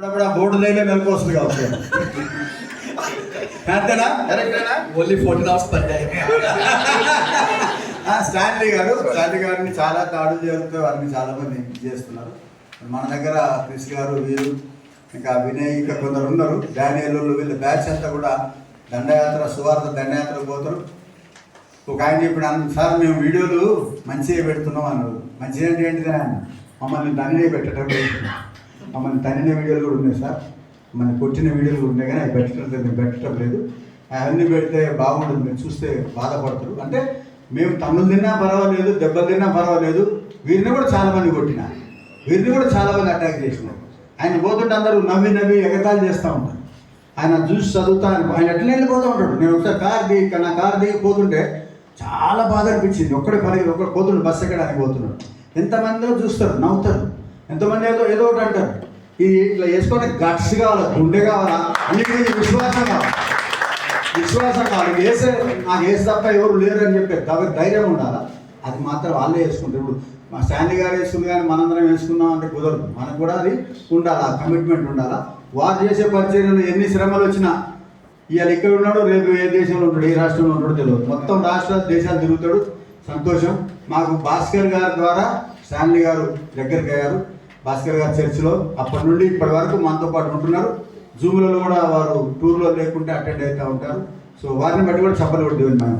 Board దగ్గర మెలకు వస్తుంది కావచ్చు. అంతేనా? కరెక్టేనా? Only 14 hours per day. Stanley గారిని చాలా తాడులు చేరుతూ వారిని చాలా మంది చేస్తున్నారు. మన దగ్గర క్రిస్ గారు, వీరు ఇంకా వినయ్, ఇంకా కొందరు ఉన్నారు, డానియల్, వీళ్ళ బ్యాచ్ అంతా కూడా దండయాత్ర, సువార్త దండయాత్ర పోతారు. ఒక ఆయన ఇప్పుడు సార్ మేము వీడియోలు మంచిగా పెడుతున్నాం అన్నారు. మంచిగా అంటే ఏంటిది ఆయన మమ్మల్ని తనినే పెట్టడం లేదు, మమ్మల్ని తనిన వీడియోలు కూడా ఉన్నాయి సార్, మన కొట్టిన వీడియోలు కూడా ఉన్నాయి, కానీ అవి పెట్టడం లేదు. అవన్నీ పెడితే బాగుంటుంది, మీరు చూస్తే బాధపడతారు. అంటే మేము తన్నులు తిన్నా పర్వాలేదు, దెబ్బలు తిన్నా పర్వాలేదు, వీరిని కూడా చాలామంది కొట్టిన, వీరిని కూడా చాలామంది అటాక్ చేసినారు. ఆయన పోతుంటే అందరూ నవ్వి ఎగతాళి చేస్తూ ఉంటారు. ఆయన చూసి చదువుతా, ఆయన ఎట్లా వెళ్ళిపోతూ ఉంటాడు. నేను ఒకసారి నా కారు దిగి పోతుంటే చాలా బాధ అనిపించింది. ఒక్కడే పోతుండే, బస్సు ఎక్కడానికి పోతున్నాడు. ఎంతమందో చూస్తారు, నవ్వుతారు, ఎంతమంది ఏదో ఒకటి అంటారు. ఇది ఇట్లా వేసుకొని గట్స్ కావాలా, గుండె కావాలా, అన్నిటి విశ్వాసం కావాలి, నాకు వేసి తప్ప ఎవరు లేరు అని చెప్పే ధైర్యం ఉండాలా. అది మాత్రం వాళ్ళే వేసుకుంటారు. ఇప్పుడు మా స్టాన్లీ గారు వేసుకుంది కానీ మనందరం వేసుకుందాం అంటే కుదరదు. మనకు కూడా అది ఉండాలా, కమిట్మెంట్ ఉండాలా. వారు చేసే పరిచర్యలు ఎన్ని శ్రమలు వచ్చినా, ఇవాళ ఇక్కడ ఉన్నాడు, రేపు ఏ దేశంలో ఉంటాడు, ఏ రాష్ట్రంలో ఉంటాడో తెలియదు. మొత్తం రాష్ట్రాలు, దేశాలు తిరుగుతాడు. సంతోషం. మాకు భాస్కర్ గారి ద్వారా స్టాన్లీ గారు దగ్గరికి అయ్యారు. భాస్కర్ గారు చర్చిలో అప్పటి నుండి ఇప్పటి వరకు మనతో పాటు ఉంటున్నారు. జూమ్లలో కూడా వారు టూర్లో లేకుంటే అటెండ్ అవుతూ ఉంటారు. సో వారిని బట్టి కూడా చెప్పలు కూడా దేవుని మనం